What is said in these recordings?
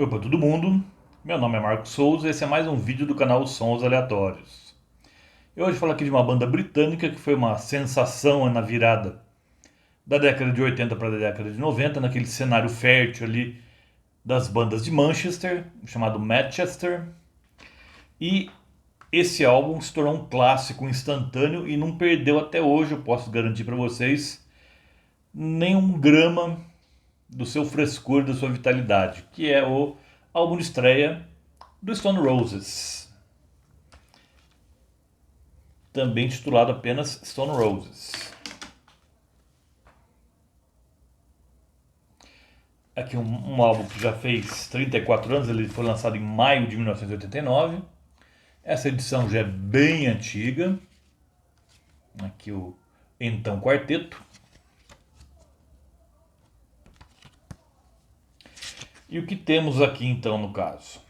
Oi para todo mundo, meu nome é Marcos Souza e esse é mais um vídeo do canal Sons Aleatórios. Eu hoje falo aqui de uma banda britânica que foi uma sensação na virada da década de 80 para a década de 90, naquele cenário fértil ali das bandas de Manchester, chamado Manchester. E esse álbum se tornou um clássico instantâneo e não perdeu até hoje, eu posso garantir para vocês, nem um grama do seu frescor, da sua vitalidade, que é o álbum de estreia do Stone Roses, também titulado apenas Stone Roses. Aqui um álbum que já fez 34 anos, ele foi lançado em maio de 1989. Essa edição já é bem antiga. Aqui o então quarteto. E o que temos aqui então no caso?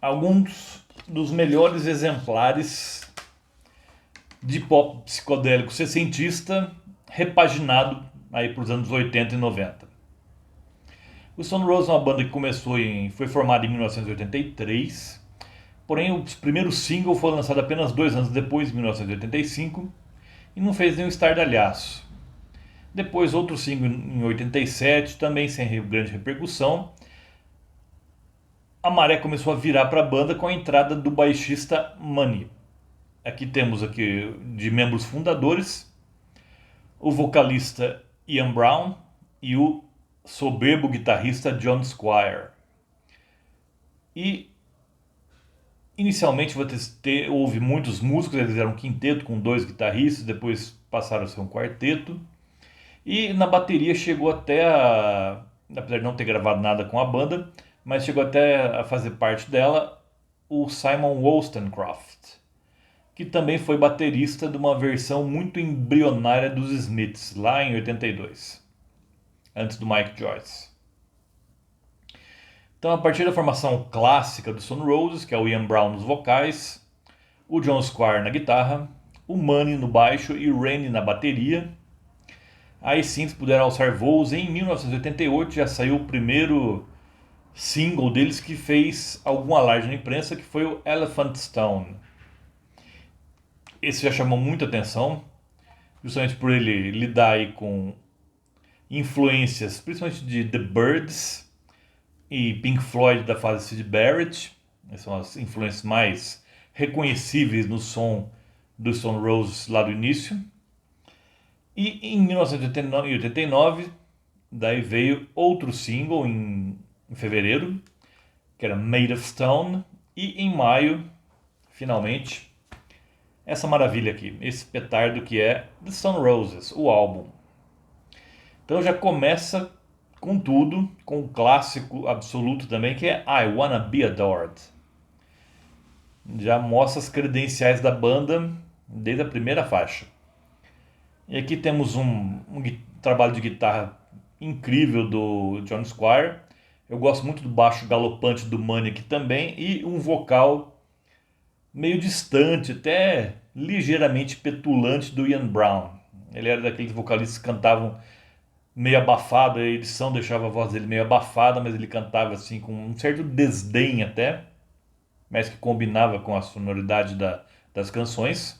Alguns dos melhores exemplares de pop psicodélico sessentista repaginado aí para os anos 80 e 90. O Stone Roses é uma banda que foi formada em 1983, porém o primeiro single foi lançado apenas 2 anos depois, em 1985, e não fez nenhum estardalhaço. Depois outro single em 87, também sem grande repercussão. A maré começou a virar para a banda com a entrada do baixista Money. Aqui temos aqui de membros fundadores o vocalista Ian Brown e o soberbo guitarrista John Squire. E inicialmente houve muitos músicos, eles eram um quinteto com 2 guitarristas, depois passaram a ser um quarteto. E na bateria chegou até apesar de não ter gravado nada com a banda, mas chegou até a fazer parte dela o Simon Wollstonecraft, que também foi baterista de uma versão muito embrionária dos Smiths, lá em 82, antes do Mike Joyce. Então, a partir da formação clássica do Stone Roses, que é o Ian Brown nos vocais, o John Squire na guitarra, o Money no baixo e o Randy na bateria, aí sim eles puderam alçar voos. Em 1988 já saiu o primeiro single deles que fez algum alarde na imprensa, que foi o Elephant Stone. Esse já chamou muita atenção, justamente por ele lidar aí com influências, principalmente de The Byrds e Pink Floyd da fase Syd Barrett. Essas são as influências mais reconhecíveis no som do Stone Roses lá do início. E em 1989, daí veio outro single em fevereiro, que era Made of Stone, e em maio, finalmente, essa maravilha aqui, esse petardo que é The Stone Roses, o álbum. Então já começa com tudo, com o clássico absoluto também, que é I Wanna Be Adored. Já mostra as credenciais da banda desde a primeira faixa. E aqui temos um trabalho de guitarra incrível do John Squire. Eu gosto muito do baixo galopante do Money aqui também, e um vocal meio distante, até ligeiramente petulante, do Ian Brown. Ele era daqueles vocalistas que cantavam meio abafado, a edição deixava a voz dele meio abafada, mas ele cantava assim com um certo desdém até, mas que combinava com a sonoridade das canções.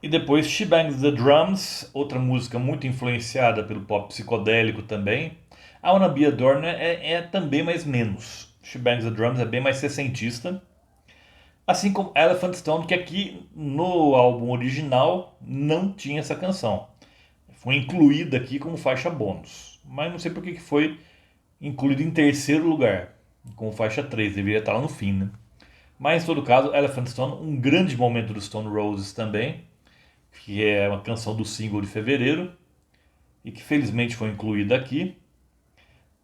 E depois She Bangs the Drums, outra música muito influenciada pelo pop psicodélico também. A Wanna Be Adored é também mais menos. She Bangs the Drums é bem mais sessentista. Assim como Elephant Stone, que aqui no álbum original não tinha essa canção. Foi incluída aqui como faixa bônus. Mas não sei por que foi incluída em terceiro lugar, como faixa 3, deveria estar lá no fim, né? Mas em todo caso, Elephant Stone, um grande momento do Stone Roses também, que é uma canção do single de fevereiro, e que felizmente foi incluída aqui.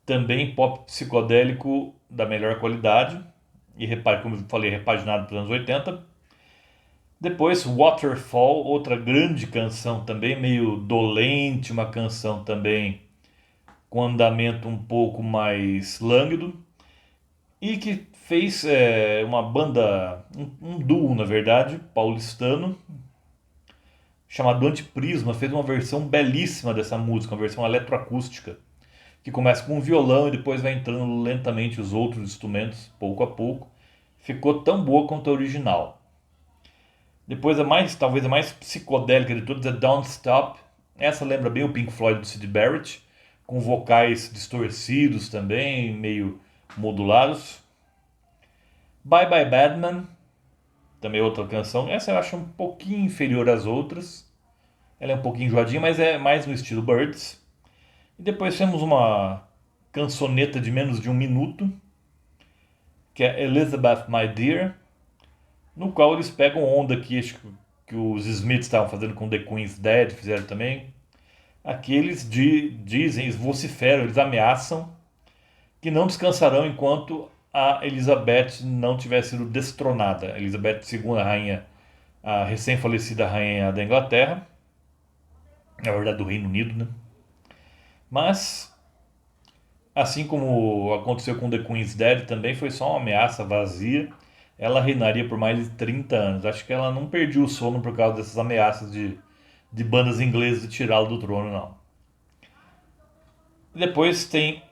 Também pop psicodélico da melhor qualidade, e como eu falei, repaginado para os anos 80. Depois Waterfall, outra grande canção também, meio dolente, uma canção também com andamento um pouco mais lânguido, e que fez uma banda, um duo na verdade, paulistano, chamado Antiprisma, fez uma versão belíssima dessa música, uma versão eletroacústica, que começa com um violão e depois vai entrando lentamente os outros instrumentos, pouco a pouco. Ficou tão boa quanto a original. Depois talvez a mais psicodélica de todas é Don't Stop. Essa lembra bem o Pink Floyd do Syd Barrett, com vocais distorcidos também, meio modulados. Bye Bye Badman, também outra canção. Essa eu acho um pouquinho inferior às outras. Ela é um pouquinho enjoadinha, mas é mais no estilo Birds. E depois temos uma cançoneta de menos de um minuto, que é Elizabeth My Dear, no qual eles pegam onda aqui, acho que os Smiths estavam fazendo com The Queen's Dead, fizeram também. Aqui eles dizem, eles vociferam, eles ameaçam que não descansarão enquanto a Elizabeth não tiver sido destronada. A Elizabeth II, a rainha, a recém-falecida rainha da Inglaterra, na verdade do Reino Unido, né? Mas, assim como aconteceu com The Queen's Dead, também foi só uma ameaça vazia. Ela reinaria por mais de 30 anos. Acho que ela não perdeu o sono por causa dessas ameaças de bandas inglesas de tirá-lo do trono, não. Depois tem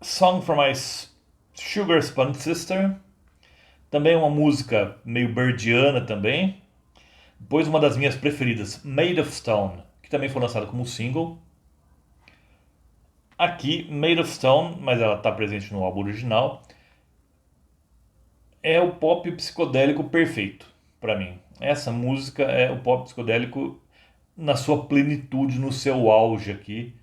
Song for My Sugar Sponge Sister, também uma música meio birdiana também. Depois uma das minhas preferidas, Made of Stone, que também foi lançada como single. Aqui, Made of Stone, mas ela está presente no álbum original, é o pop psicodélico perfeito para mim. Essa música é o pop psicodélico na sua plenitude, no seu auge aqui.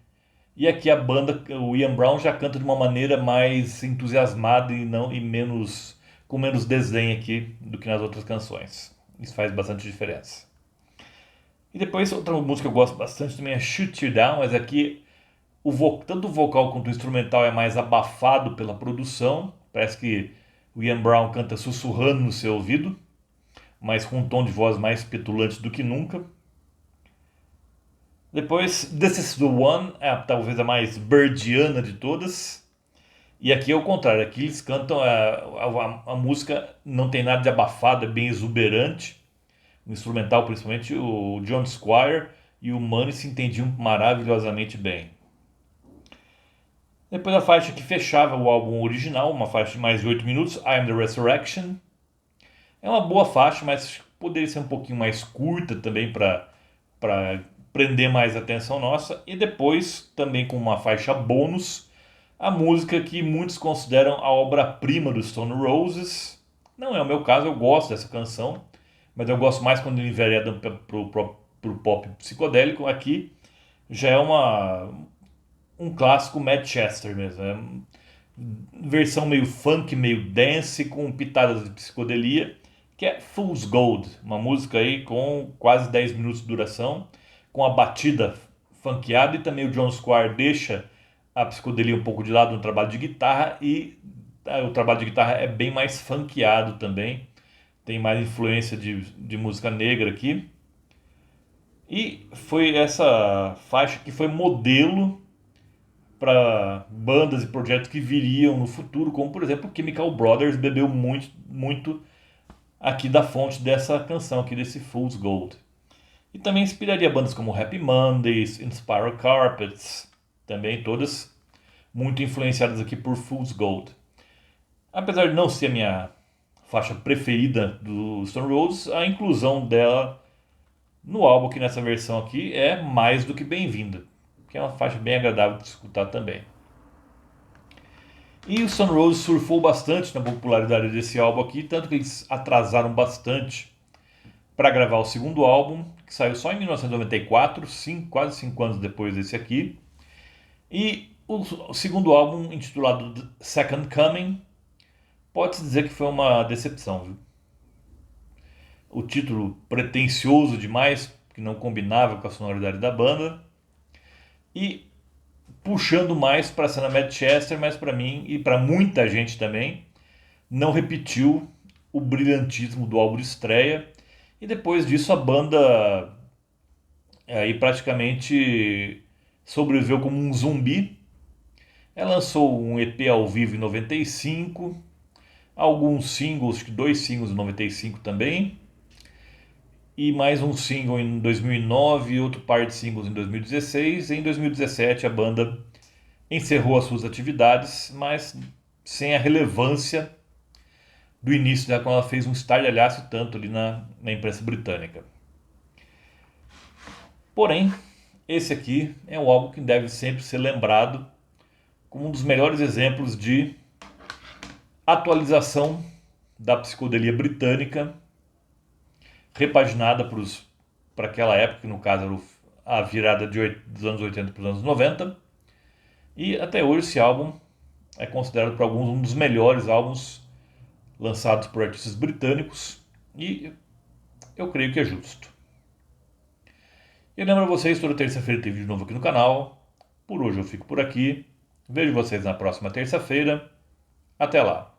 E aqui a banda, o Ian Brown já canta de uma maneira mais entusiasmada e não e menos com menos desdém aqui do que nas outras canções. Isso faz bastante diferença. E depois outra música que eu gosto bastante também é Shoot You Down, mas aqui tanto o vocal quanto o instrumental é mais abafado pela produção. Parece que o Ian Brown canta sussurrando no seu ouvido, mas com um tom de voz mais petulante do que nunca. Depois, This Is The One, talvez a mais birdiana de todas. E aqui é o contrário, aqui eles cantam, a música não tem nada de abafado, é bem exuberante. O instrumental, principalmente, o John Squire e o Money se entendiam maravilhosamente bem. Depois a faixa que fechava o álbum original, uma faixa de mais de 8 minutos, I Am The Resurrection. É uma boa faixa, mas poderia ser um pouquinho mais curta também para prender mais a atenção nossa. E depois, também com uma faixa bônus, a música que muitos consideram a obra-prima do Stone Roses. Não é o meu caso, eu gosto dessa canção, mas eu gosto mais quando ele envereda pro pop psicodélico. Aqui já é um clássico Manchester mesmo. É versão meio funk, meio dance, com pitadas de psicodelia, que é Fool's Gold, uma música aí com quase 10 minutos de duração, com a batida funkeada, e também o John Squire deixa a psicodelia um pouco de lado no trabalho de guitarra, e o trabalho de guitarra é bem mais funkeado também, tem mais influência de música negra aqui. E foi essa faixa que foi modelo para bandas e projetos que viriam no futuro, como por exemplo Chemical Brothers bebeu muito, muito aqui da fonte dessa canção, aqui desse Fool's Gold. E também inspiraria bandas como Happy Mondays, Inspiral Carpets, também todas muito influenciadas aqui por Fool's Gold. Apesar de não ser a minha faixa preferida do Stone Roses, a inclusão dela no álbum aqui nessa versão aqui é mais do que bem-vinda, que é uma faixa bem agradável de escutar também. E o Stone Roses surfou bastante na popularidade desse álbum aqui, tanto que eles atrasaram bastante para gravar o segundo álbum, que saiu só em 1994, quase 5 anos depois desse aqui. E o segundo álbum, intitulado The Second Coming, pode-se dizer que foi uma decepção, viu? O título pretensioso demais, que não combinava com a sonoridade da banda, e puxando mais para a cena Manchester, mas para mim e para muita gente também, não repetiu o brilhantismo do álbum de estreia. E depois disso a banda aí praticamente sobreviveu como um zumbi. Ela lançou um EP ao vivo em 95, alguns singles, acho que 2 singles em 95 também, e mais um single em 2009 e outro par de singles em 2016. E em 2017 a banda encerrou as suas atividades, mas sem a relevância do início dela, quando ela fez um estardalhaço tanto ali na imprensa britânica. Porém, esse aqui é um álbum que deve sempre ser lembrado como um dos melhores exemplos de atualização da psicodelia britânica, repaginada para aquela época, que no caso era a virada dos anos 80 para os anos 90. E até hoje esse álbum é considerado por alguns um dos melhores álbuns lançados por artistas britânicos, e eu creio que é justo. E lembro a vocês, toda terça-feira tem vídeo novo aqui no canal. Por hoje eu fico por aqui. Vejo vocês na próxima terça-feira. Até lá!